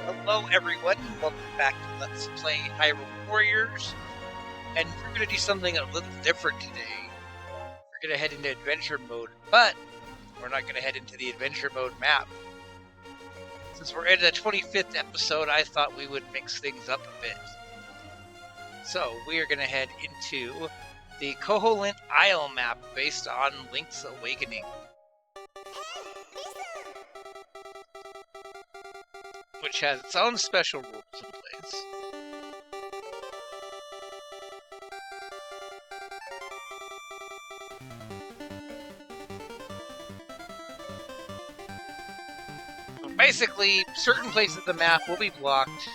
Hello everyone, welcome back to Let's Play Hyrule Warriors, and we're going to do something a little different today. We're going to head into adventure mode, but we're not going to head into the adventure mode map. Since we're in the 25th episode, I thought we would mix things up a bit. So we are going to head into the Koholint Isle map based on Link's Awakening, which has its own special rules in place. Basically, certain places of the map will be blocked,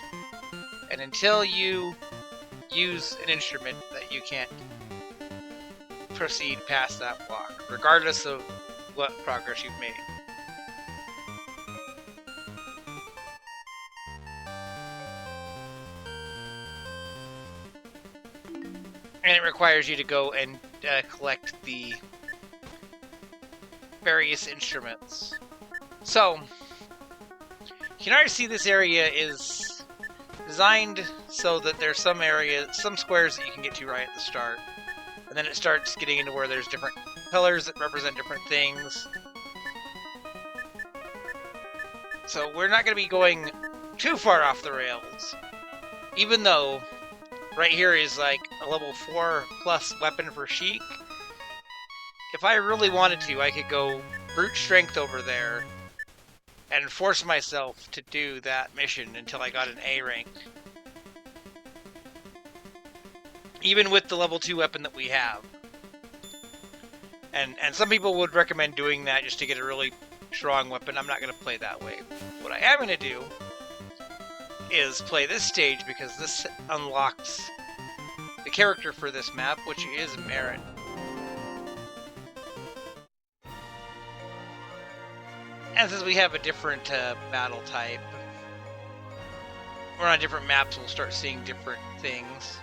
and until you use an instrument, that you can't proceed past that block, regardless of what progress you've made. And it requires you to go and collect the various instruments. So, you can already see this area is designed so that there's some squares that you can get to right at the start. And then it starts getting into where there's different pillars that represent different things. So we're not going to be going too far off the rails. Even though right here is like a level 4+ weapon for Sheik. If I really wanted to, I could go brute strength over there and force myself to do that mission until I got an A rank. Even with the level 2 weapon that we have. And some people would recommend doing that just to get a really strong weapon. I'm not going to play that way. What I am going to do is play this stage because this unlocks the character for this map, which is Merit. And since we have a different battle type, we're on different maps, we'll start seeing different things.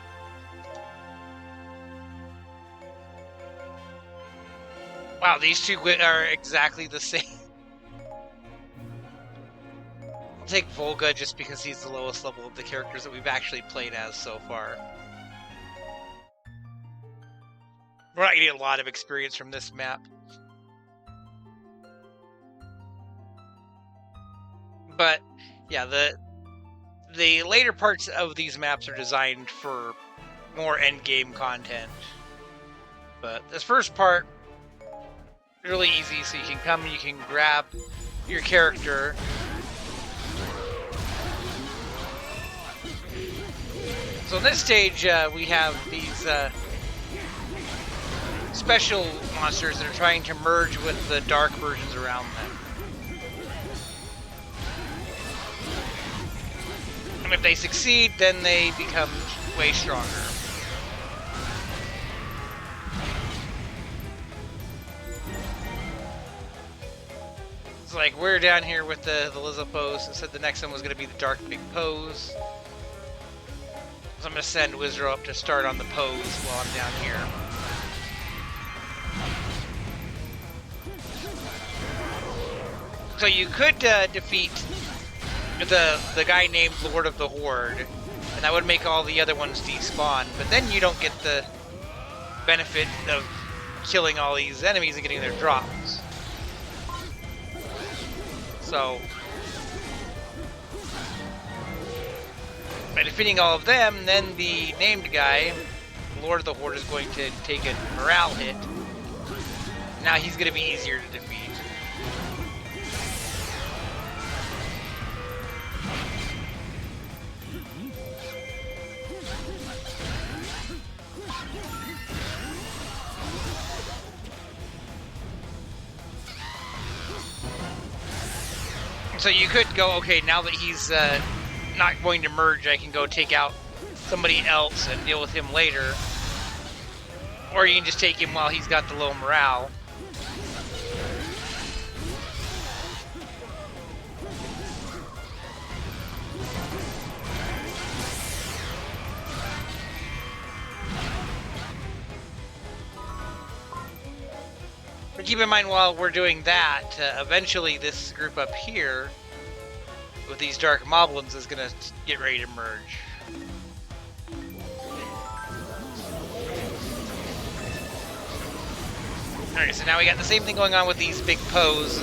Wow, these two are exactly the same. I'll take Volga just because he's the lowest level of the characters that we've actually played as so far. We're not getting a lot of experience from this map. But, yeah, the later parts of these maps are designed for more endgame content. But this first part is really easy, so you can come and you can grab your character. So in this stage, we have these special monsters that are trying to merge with the dark versions around them. And if they succeed, then they become way stronger. It's like we're down here with the Lizzo pose. It said the next one was going to be the Dark Big Pose. So I'm going to send Wizro up to start on the pose while I'm down here. So you could defeat the guy named Lord of the Horde, and that would make all the other ones despawn, but then you don't get the benefit of killing all these enemies and getting their drops. So by defeating all of them, then the named guy, Lord of the Horde, is going to take a morale hit. Now he's going to be easier to defeat. So you could go, okay, now that he's not going to merge, I can go take out somebody else and deal with him later. Or you can just take him while he's got the low morale. But keep in mind, while we're doing that, eventually this group up here with these dark moblins is gonna get ready to merge. Alright, so now we got the same thing going on with these big Poes.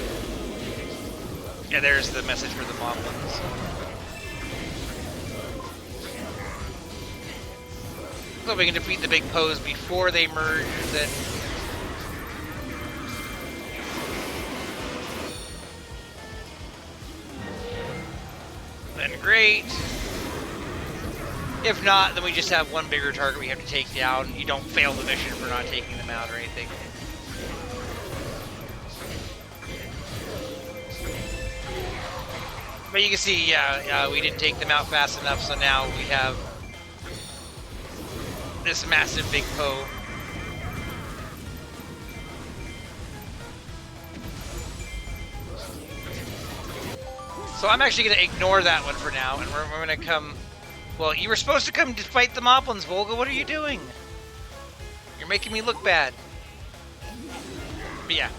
Yeah, there's the message for the moblins. So we can defeat the big Poes before they merge, then great. If not, then we just have one bigger target we have to take down. You don't fail the mission for not taking them out or anything. But you can see, yeah, we didn't take them out fast enough, so now we have this massive big Poe. So I'm actually going to ignore that one for now, and we're going to come... Well, you were supposed to come to fight the Moblins, Volga. What are you doing? You're making me look bad. But yeah,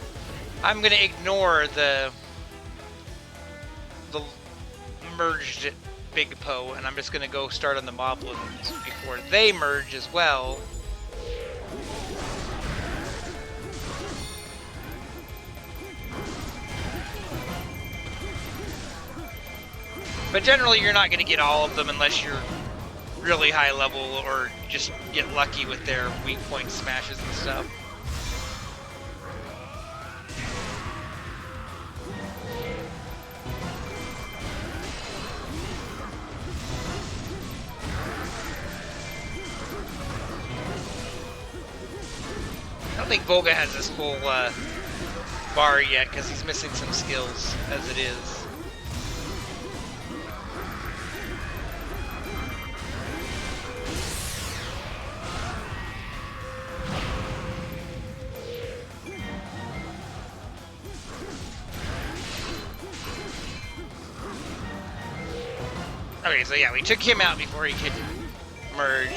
I'm going to ignore the merged big Poe, and I'm just going to go start on the Moblins before they merge as well. But generally, you're not going to get all of them unless you're really high level or just get lucky with their weak point smashes and stuff. I don't think Volga has this full bar yet because he's missing some skills as it is. Okay, so yeah, we took him out before he could merge.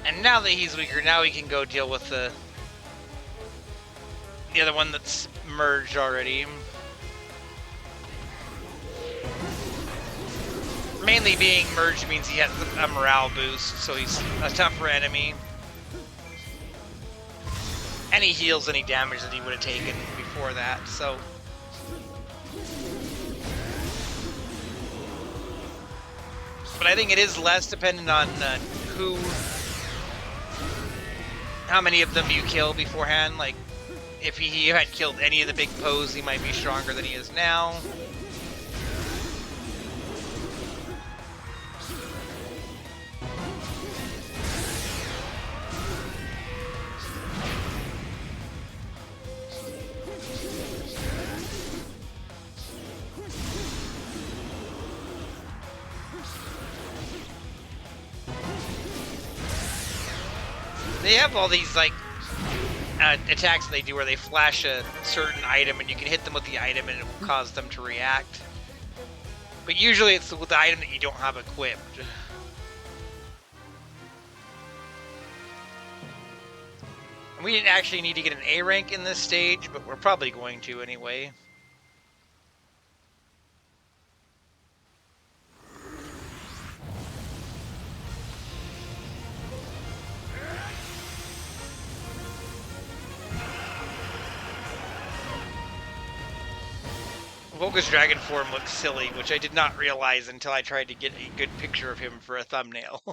And now that he's weaker, now we can go deal with the other one that's merged already. Mainly being merged means he has a morale boost, so he's a tougher enemy. And he heals any damage that he would have taken before that, so... But I think it is less dependent on how many of them you kill beforehand. Like, if he had killed any of the big Poes, he might be stronger than he is now. They have all these, like, attacks they do where they flash a certain item and you can hit them with the item and it will cause them to react. But usually it's with the item that you don't have equipped. And we didn't actually need to get an A rank in this stage, but we're probably going to anyway. Volga's dragon form looks silly, which I did not realize until I tried to get a good picture of him for a thumbnail.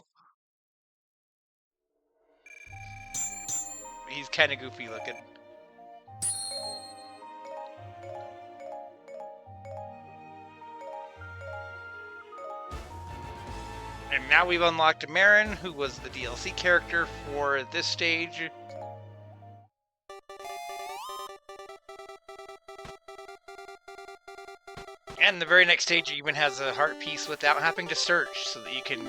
He's kind of goofy looking. And now we've unlocked Marin, who was the DLC character for this stage. And the very next stage even has a heart piece without having to search, so that you can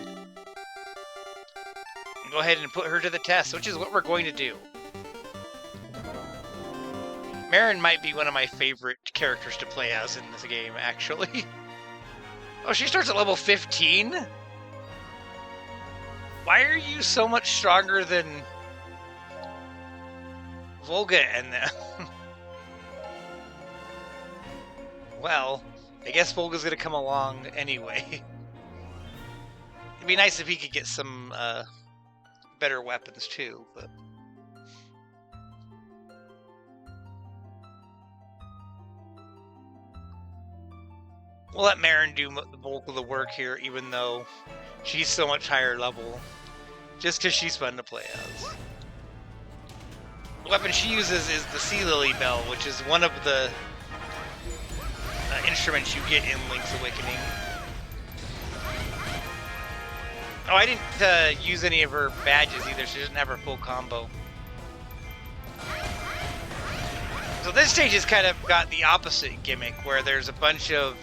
go ahead and put her to the test, which is what we're going to do. Marin might be one of my favorite characters to play as in this game, actually. Oh, she starts at level 15? Why are you so much stronger than Volga and them? Well, I guess Volga's gonna come along anyway. It'd be nice if he could get some better weapons too, but... We'll let Marin do the bulk of the work here, even though she's so much higher level. Just because she's fun to play as. The weapon she uses is the Sea Lily Bell, which is one of the instruments you get in Link's Awakening. Oh, I didn't use any of her badges either. She doesn't have her full combo. So this stage has kind of got the opposite gimmick, where there's a bunch of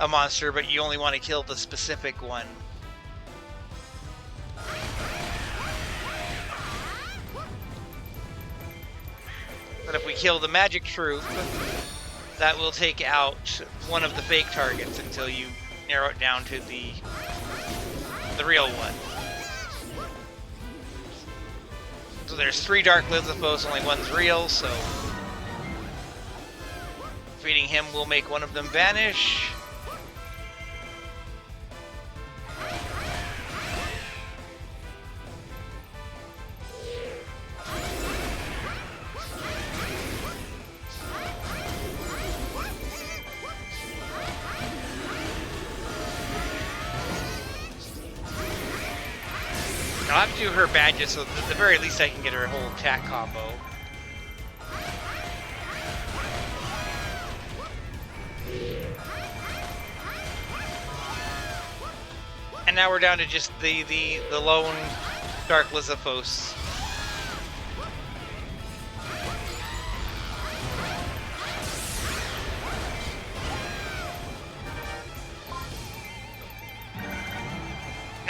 a monster, but you only want to kill the specific one. But if we kill the magic troop, that will take out one of the fake targets until you narrow it down to the real one. So there's 3 Dark Lithos, only one's real, so defeating him will make one of them vanish. I'll have to do her badges, so at the very least I can get her whole attack combo. And now we're down to just the lone Dark Lithos.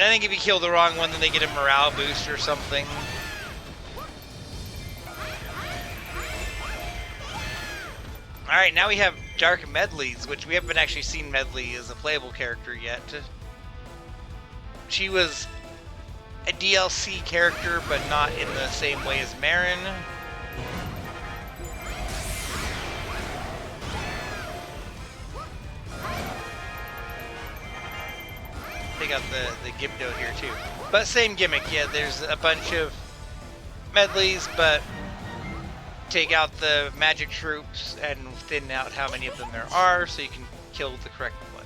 I think if you kill the wrong one, then they get a morale boost or something. Alright, now we have Dark Medleys, which we haven't actually seen Medley as a playable character yet. She was a DLC character, but not in the same way as Marin. Take out the Gibdo here too. But same gimmick, yeah, there's a bunch of medleys, but take out the magic troops and thin out how many of them there are so you can kill the correct one.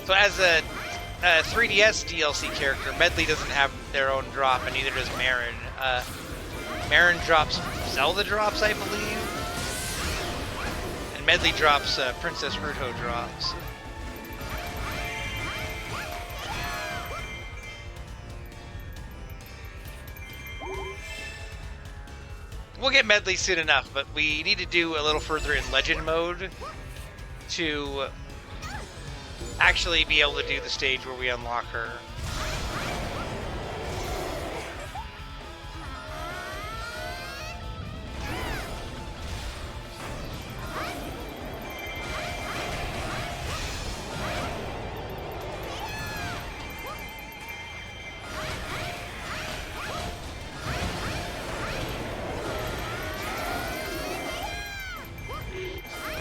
So as a 3DS DLC character, Medley doesn't have their own drop, and neither does Marin. Marin drops Zelda drops, I believe, and Medley drops Princess Ruto drops. We'll get Medley soon enough, but we need to do a little further in Legend mode to actually be able to do the stage where we unlock her.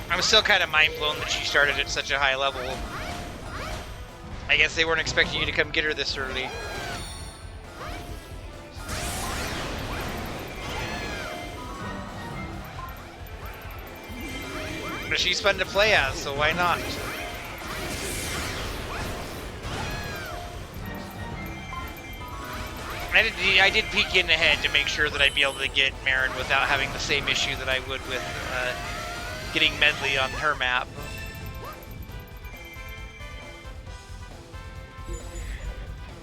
I'm still kind of mind blown that she started at such a high level. I guess they weren't expecting you to come get her this early. But she's fun to play as, so why not? I did peek in ahead to make sure that I'd be able to get Marin without having the same issue that I would with getting Medley on her map.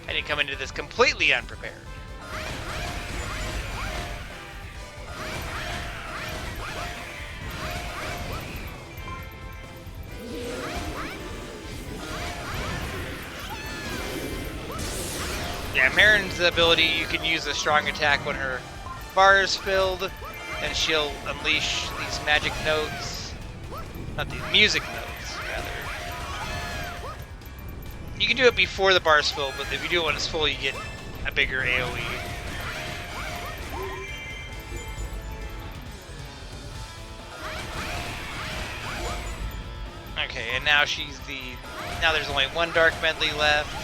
I didn't come into this completely unprepared. Yeah, Marin's ability, you can use a strong attack when her bar is filled, and she'll unleash these magic notes. Not these, music notes, rather. You can do it before the bar is filled, but if you do it when it's full, you get a bigger AoE. Okay, and now she's the... Now there's only one Dark Medley left.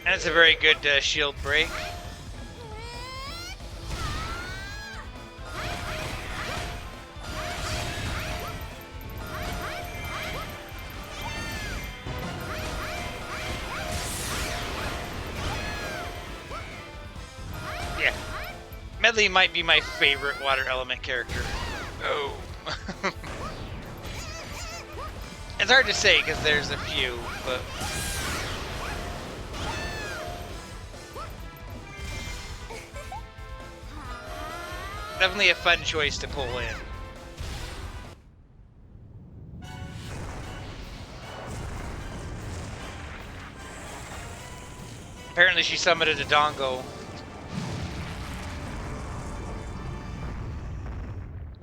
And it's a very good shield break. Yeah. Medley might be my favorite water element character. Oh. It's hard to say because there's a few, but... Definitely a fun choice to pull in. Apparently she summoned a Dodongo.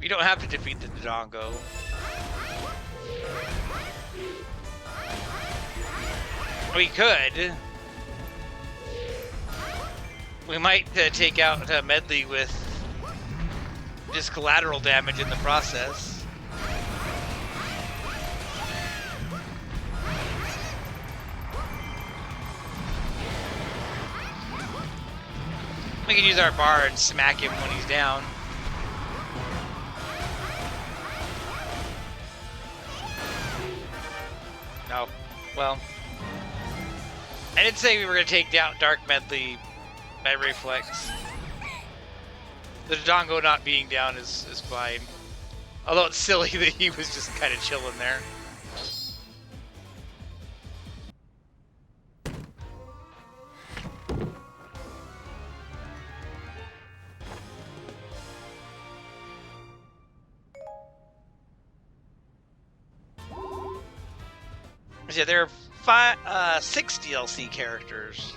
You don't have to defeat the Dodongo. We could. We might take out Medley with just collateral damage in the process. We can use our bar and smack him when he's down. No. Well, I did say we were going to take down Dark Medley by reflex. The Dodongo not being down is fine. Although it's silly that he was just kind of chilling there. So yeah, there are 6 DLC characters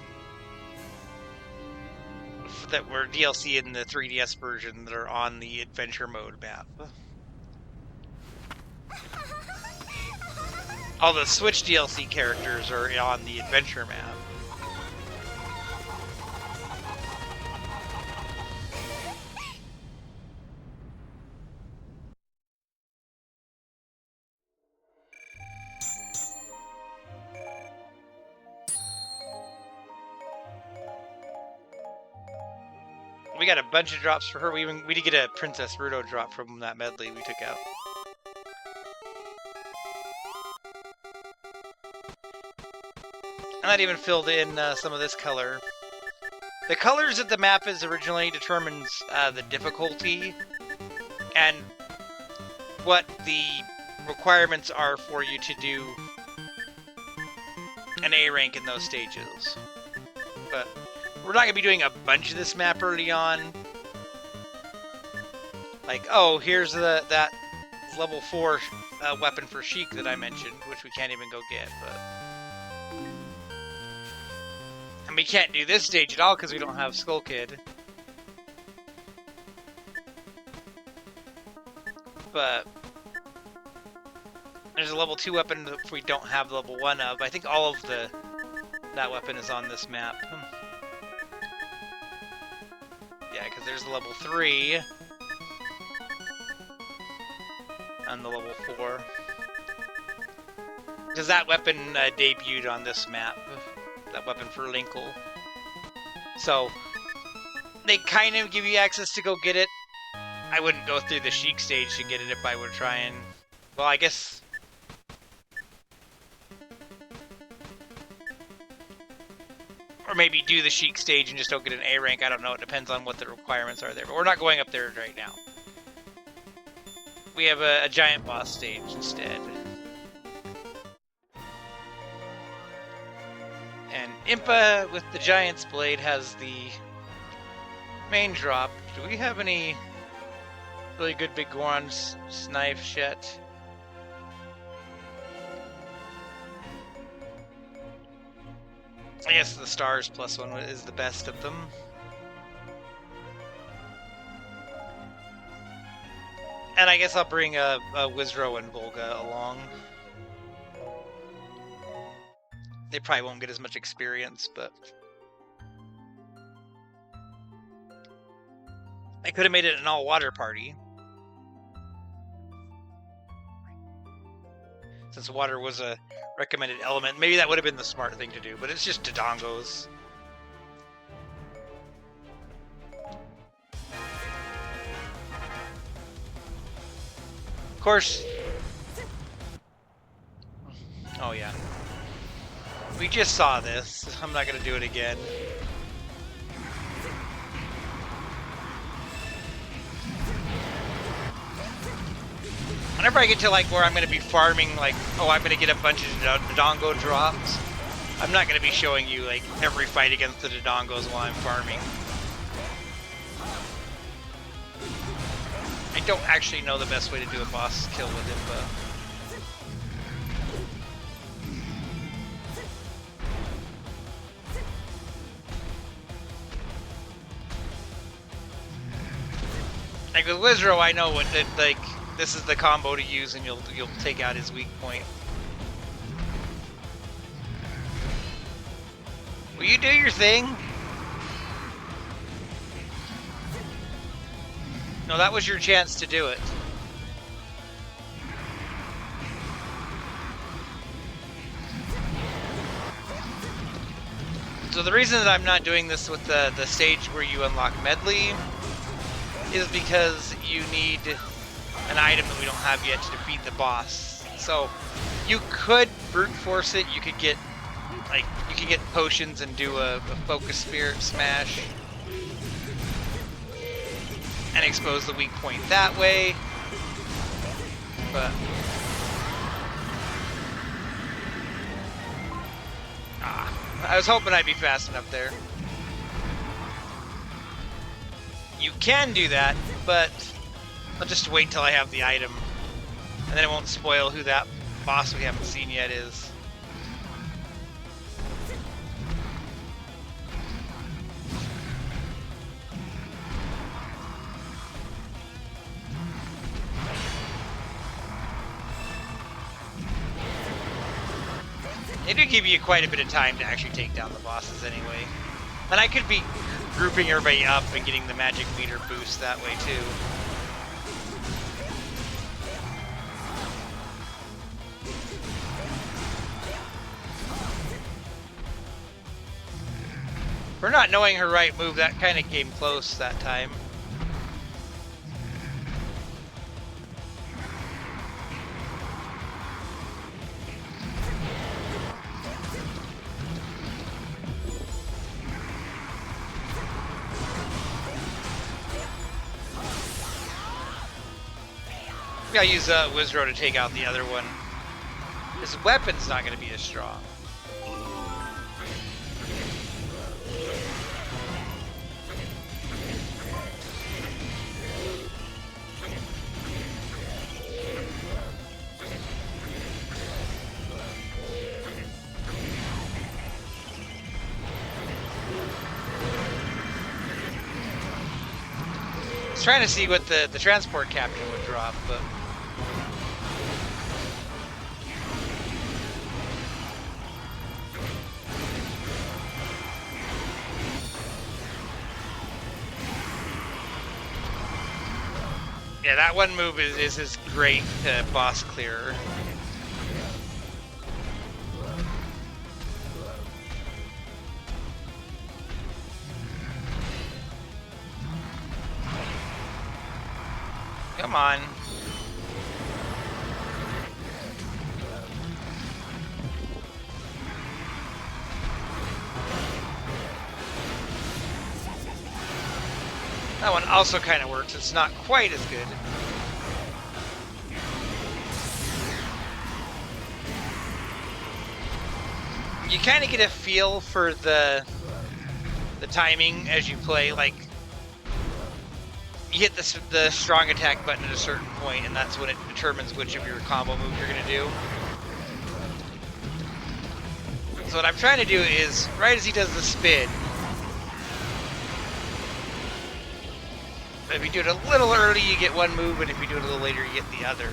that were DLC in the 3DS version that are on the adventure mode map. All the Switch DLC characters are on the adventure map. We got a bunch of drops for her. We did get a Princess Ruto drop from that medley we took out. And that even filled in some of this color. The colors that the map is originally determines the difficulty and what the requirements are for you to do an A rank in those stages. But we're not going to be doing a bunch of this map early on. Like, oh, here's that level 4 weapon for Sheik that I mentioned, which we can't even go get, but... And we can't do this stage at all because we don't have Skull Kid. But... there's a level 2 weapon that we don't have level 1 of. I think all of that weapon is on this map. Yeah, because there's the level 3 and the level 4. Because that weapon debuted on this map. That weapon for Linkle. So, they kind of give you access to go get it. I wouldn't go through the Sheik stage to get it if I were trying. Well, I guess... or maybe do the Sheik stage and just don't get an A rank. I don't know. It depends on what the requirements are there. But we're not going up there right now. We have a giant boss stage instead. And Impa with the Giant's Blade has the main drop. Do we have any really good big Gorons knife yet? I guess the Stars plus one is the best of them. And I guess I'll bring a Wizro and Volga along. They probably won't get as much experience, but I could have made it an all-water party. Since water was a recommended element, maybe that would have been the smart thing to do, but it's just Dodongos. Of course. Oh yeah. We just saw this. I'm not gonna do it again. Whenever I get to like where I'm gonna be farming, like, oh, I'm gonna get a bunch of Dodongo drops, I'm not gonna be showing you like every fight against the Dodongos while I'm farming. I don't actually know the best way to do a boss kill with Impa. Like with Wizro, I know what like this is the combo to use, and you'll take out his weak point. Will you do your thing? No, that was your chance to do it. So the reason that I'm not doing this with the stage where you unlock Medley is because you need an item that we don't have yet to defeat the boss. So you could brute force it. You could get potions and do a focus spirit smash and expose the weak point that way. But I was hoping I'd be fast enough there. You can do that, but I'll just wait till I have the item, and then it won't spoil who that boss we haven't seen yet is. They do give you quite a bit of time to actually take down the bosses anyway. And I could be grouping everybody up and getting the magic meter boost that way too. For not knowing her right move, that kind of came close that time. I use Wizro to take out the other one. His weapon's not going to be as strong. I was trying to see what the transport captain would drop, but yeah, that one move is his great boss clearer. Come on. That one also kind of works. It's not quite as good. you kind of get a feel for the timing as you play. Like, you hit the strong attack button at a certain point, and that's when it determines which of your combo moves you're gonna do. So what I'm trying to do is, right as he does the spin, if you do it a little early, you get one move, and if you do it a little later, you get the other.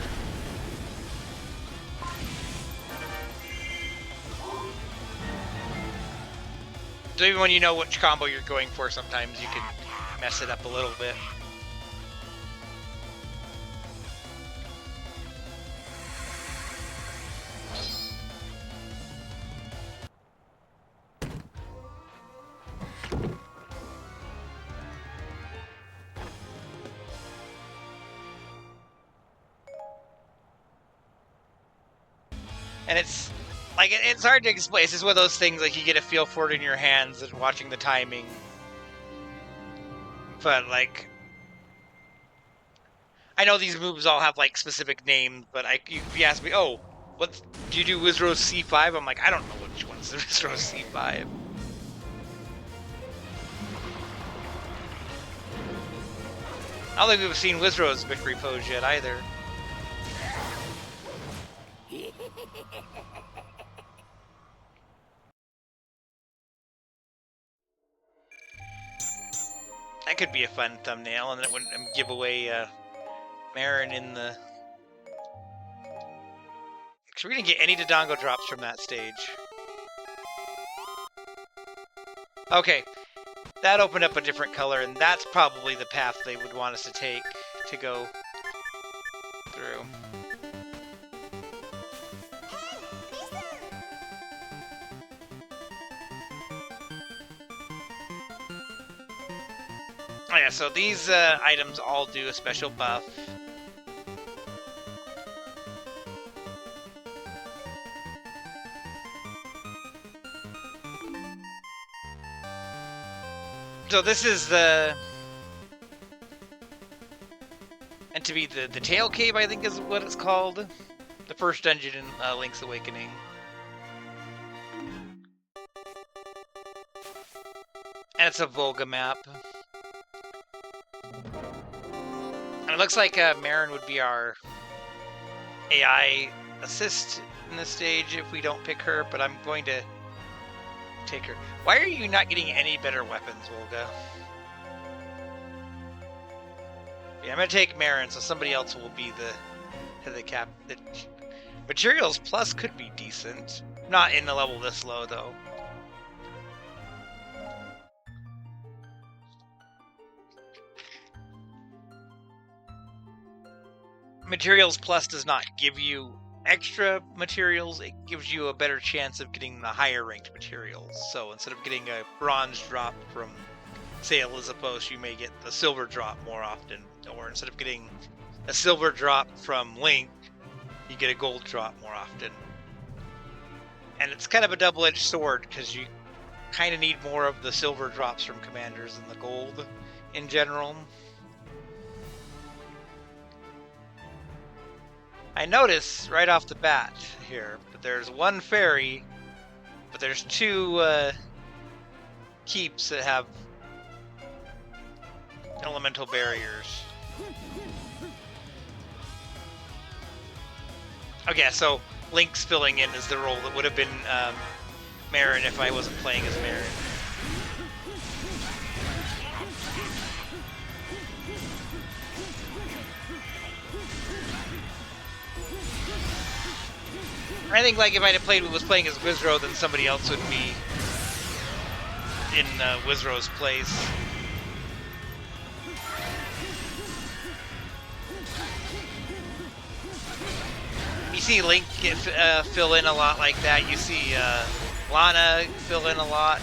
So even when you know which combo you're going for, sometimes you can mess it up a little bit. And it's like, it's hard to explain. It's just one of those things, like, you get a feel for it in your hands and watching the timing. But, like, I know these moves all have, like, specific names, but if you ask me, oh, do you do Wizrose C5? I'm like, I don't know which one's the Wizrose C5. I don't think we've seen Wizrose victory pose yet either. That could be a fun thumbnail, and it wouldn't give away Marin in the... Because we didn't get any Dodongo drops from that stage. Okay, that opened up a different color, and that's probably the path they would want us to take to go through. Oh yeah, so these items all do a special buff. So this is the... And to be the Tail Cave, I think is what it's called. The first dungeon in Link's Awakening. And it's a Volga map. And it looks like Marin would be our AI assist in this stage if we don't pick her, but I'm going to take her. Why are you not getting any better weapons, Volga? Yeah, I'm going to take Marin, so somebody else will be the cap. The Materials Plus could be decent. Not in the level this low, though. Materials Plus does not give you extra materials, it gives you a better chance of getting the higher ranked materials. So instead of getting a bronze drop from, say, Elizabeth, you may get the silver drop more often. Or instead of getting a silver drop from Link, you get a gold drop more often. And it's kind of a double-edged sword, because you kind of need more of the silver drops from commanders than the gold in general. I notice right off the bat here, but there's one fairy, but there's two keeps that have elemental barriers. Okay, so Link's filling in as the role that would have been Marin if I wasn't playing as Marin. I think, like, if I was playing as Wizro, then somebody else would be in Wizro's place. You see Link fill in a lot like that. You see Lana fill in a lot.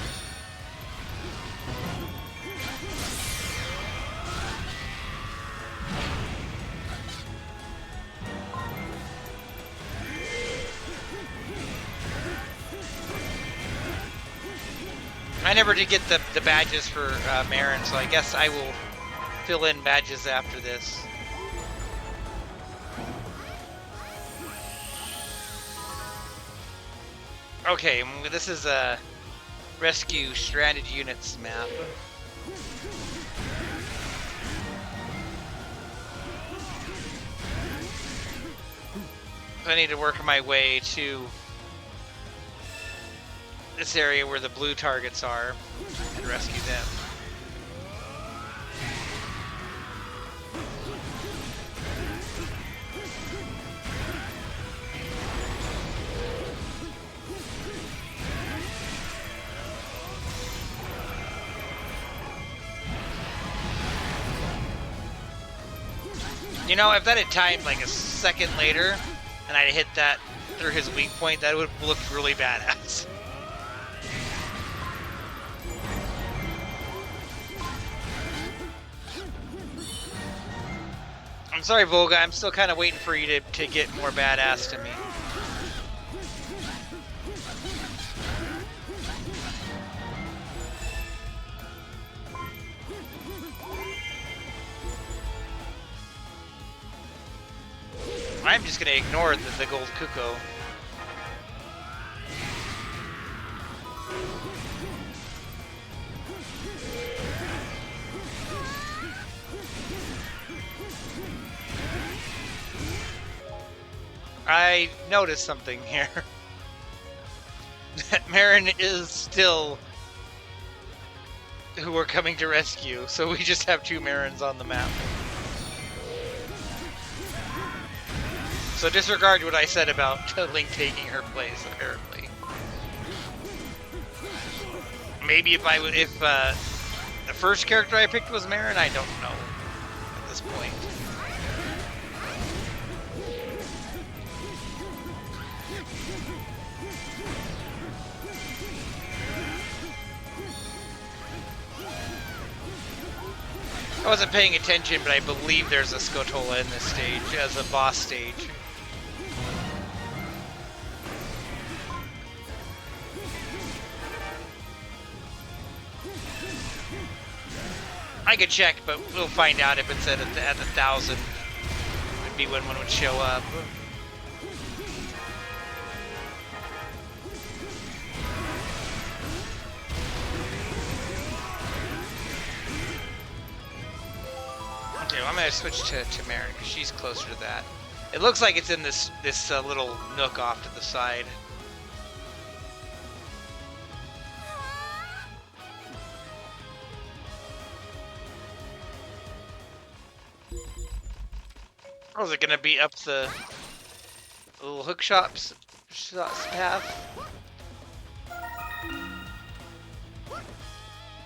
I never did get the badges for Marin, so I guess I will fill in badges after this. Okay, this is a rescue stranded units map. I need to work my way to this area where the blue targets are and rescue them. You know, if that had timed like a second later and I'd hit that through his weak point, that would have looked really badass. I'm sorry, Volga, I'm still kind of waiting for you to get more badass to me. I'm just gonna ignore the gold cuckoo. I noticed something here. That Marin is still who we're coming to rescue, so we just have 2 Marins on the map. So disregard what I said about Link taking her place, apparently. Maybe if the first character I picked was Marin, I don't know at this point. I wasn't paying attention, but I believe there's a Scotola in this stage as a boss stage. I could check, but we'll find out if it's at 1,000. Would be when one would show up. Okay, well, I'm gonna switch to Marin because she's closer to that. It looks like it's in this little nook off to the side. Or is it gonna be up the little hook shops path?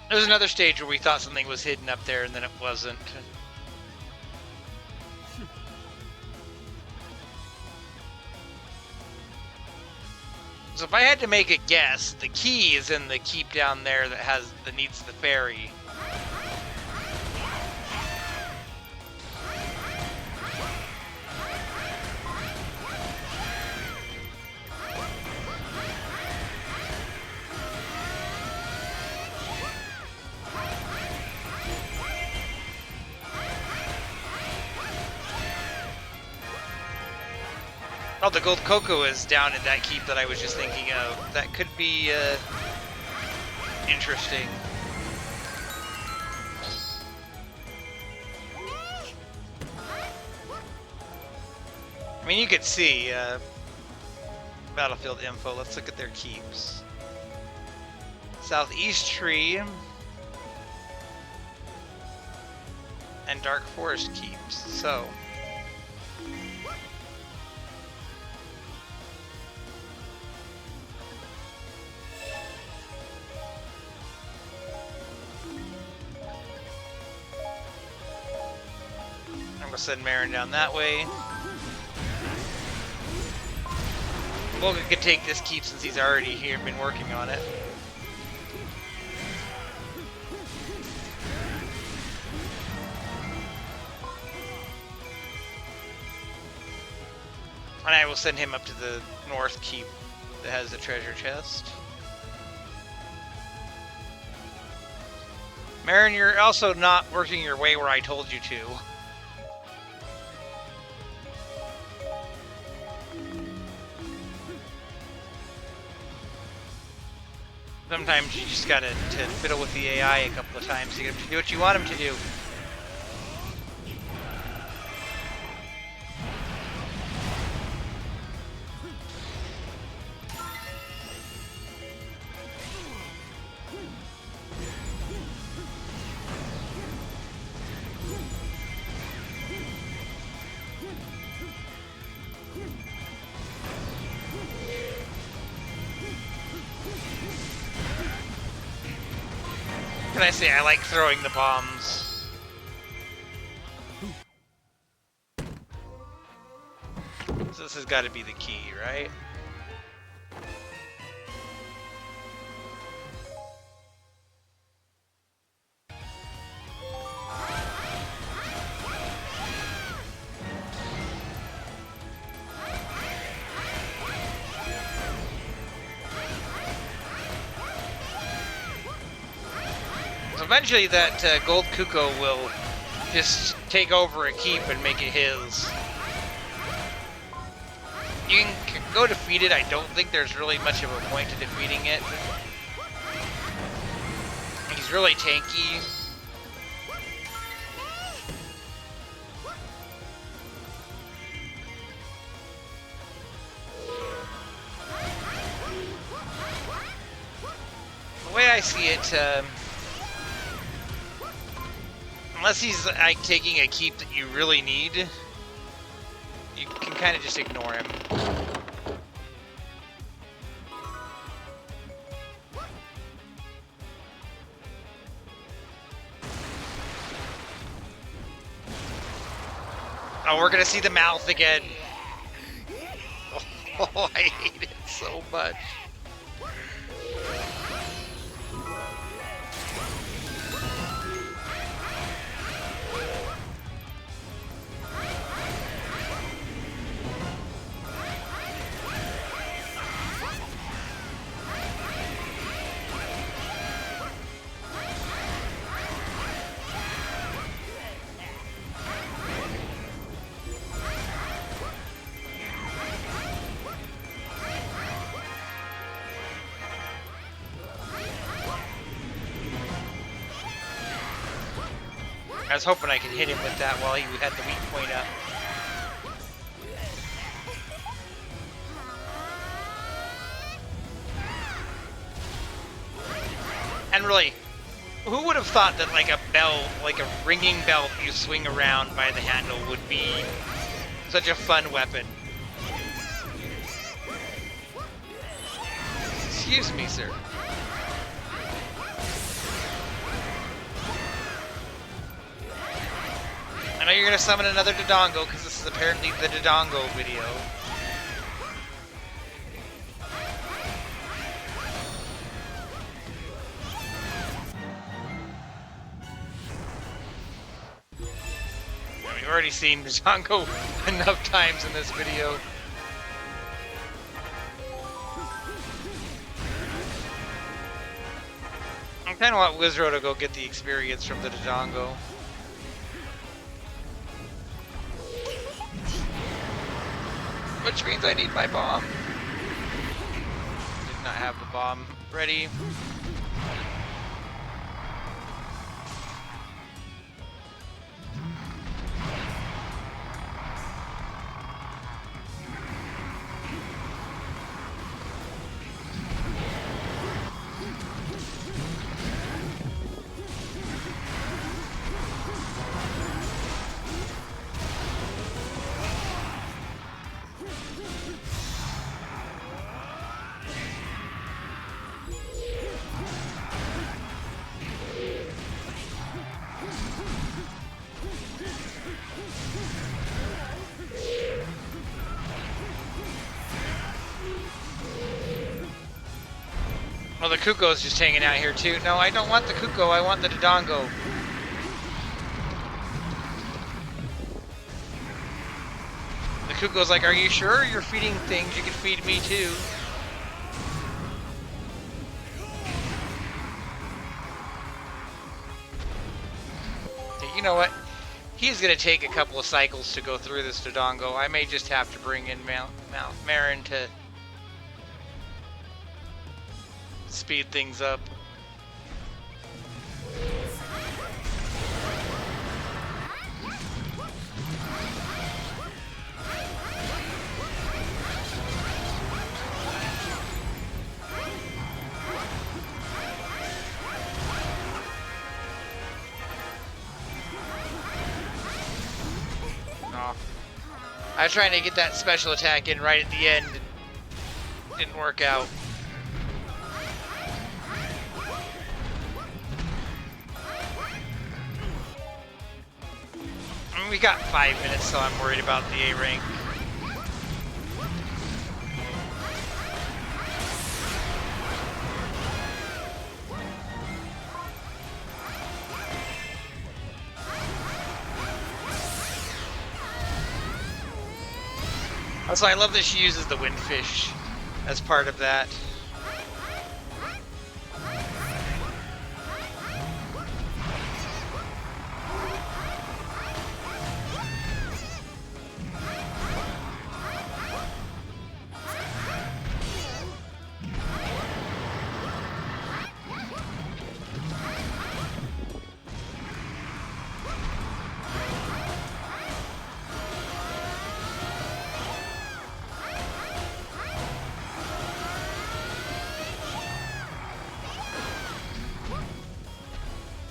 There's another stage where we thought something was hidden up there and then it wasn't. So if I had to make a guess, the key is in the keep down there that needs the ferry. Oh, the gold cocoa is down in that keep that I was just thinking of. That could be interesting. I mean, you could see battlefield info. Let's look at their keeps. Southeast Tree and Dark Forest keeps. So. I'm gonna send Marin down that way. Volga could take this keep since he's already here, been working on it. And I will send him up to the north keep that has the treasure chest. Marin, you're also not working your way where I told you to. Sometimes you just gotta fiddle with the AI a couple of times to get him to do what you want him to do. Can I say I like throwing the bombs? So this has got to be the key, right? Eventually that gold Kuko will just take over a keep and make it his. You can go defeat it. I don't think there's really much of a point to defeating it. He's really tanky. The way I see it, unless he's like taking a keep that you really need, you can kind of just ignore him. Oh, we're gonna see the mouth again. Oh, I hate it so much. I was hoping I could hit him with that while he had the weak point up. And really, who would have thought that like a bell, like a ringing bell you swing around by the handle would be such a fun weapon? Excuse me, sir. I know you're gonna summon another Dodongo because this is apparently the Dodongo video. We've already seen Dodongo enough times in this video. I kind of want Wizro to go get the experience from the Dodongo. Which means I need my bomb. Did not have the bomb ready. Well, the Kuko's just hanging out here too. No, I don't want the Kuko, I want the Dodongo. The Kuko's like, are you sure you're feeding things? You can feed me too. You know what? He's gonna take a couple of cycles to go through this Dodongo. I may just have to bring in Marin to speed things up. Oh. I was trying to get that special attack in right at the end. Didn't work out. I mean, we got 5 minutes, so I'm worried about the A rank. Also, I love that she uses the windfish as part of that.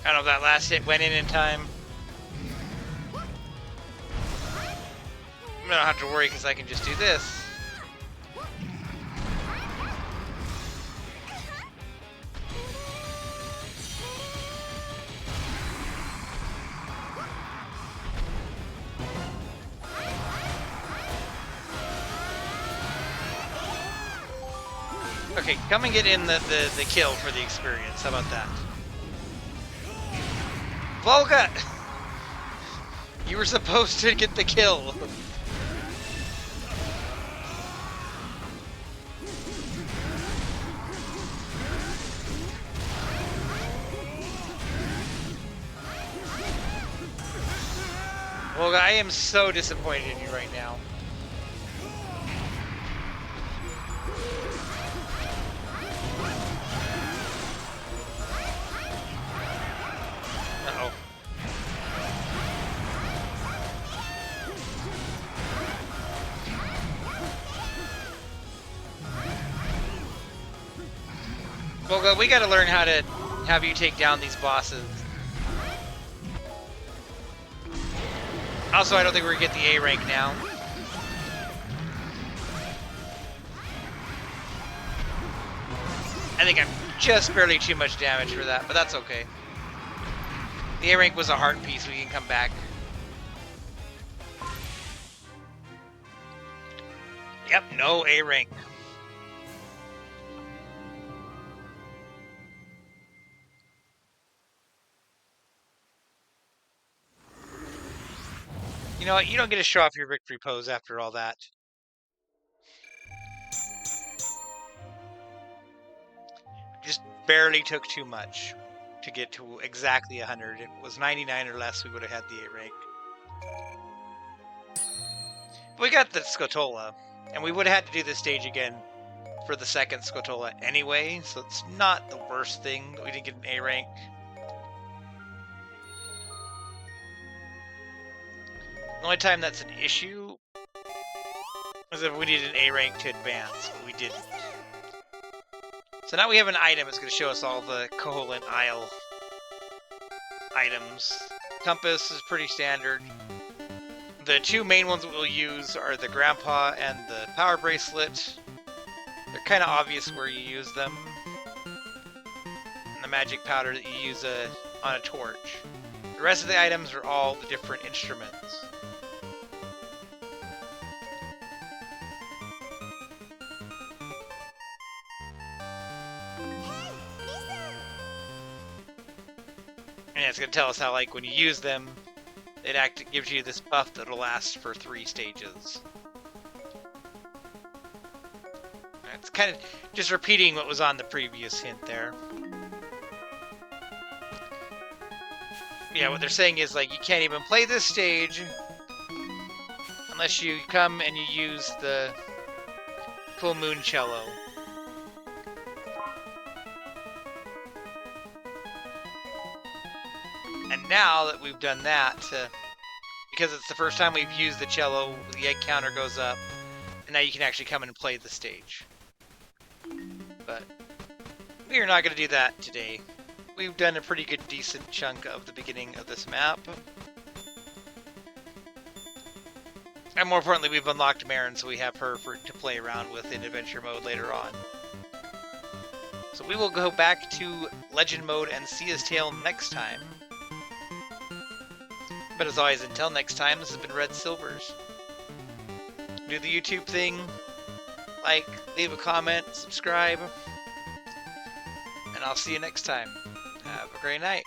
I don't know if that last hit went in time. I don't have to worry because I can just do this. Okay, come and get in the kill for the experience. How about that? Volga! You were supposed to get the kill. Volga, I am so disappointed in you right now. Uh-oh. Volga, we gotta learn how to have you take down these bosses. Also, I don't think we're gonna get the A rank now. I think I'm just barely too much damage for that, but that's okay. The A rank was a heart piece, we can come back. Yep, no A rank. You know what? You don't get to show off your victory pose after all that. Just barely took too much to get to exactly 100. If it was 99 or less, we would have had the A rank. But we got the Scotola, and we would have had to do this stage again for the second Scotola anyway, so it's not the worst thing that we didn't get an A rank. The only time that's an issue is if we needed an A rank to advance, but we didn't. So now we have an item that's going to show us all the Koholint Isle items. Compass is pretty standard. The two main ones that we'll use are the Grandpa and the Power Bracelet. They're kind of obvious where you use them. And the Magic Powder that you use on a torch. The rest of the items are all the different instruments. And it's going to tell us how, like, when you use them, it gives you this buff that'll last for 3 stages. It's kind of just repeating what was on the previous hint there. Yeah, what they're saying is, like, you can't even play this stage unless you come and you use the Full Moon Cello. now that we've done that, because it's the first time we've used the cello, the egg counter goes up, and now you can actually come in and play the stage. But we are not going to do that today. We've done a pretty good, decent chunk of the beginning of this map. And more importantly, we've unlocked Marin, so we have her to play around with in adventure mode later on. So we will go back to legend mode and Sia's Tale next time. But as always, until next time, this has been Red Silvers. Do the YouTube thing, like, leave a comment, subscribe, and I'll see you next time. Have a great night.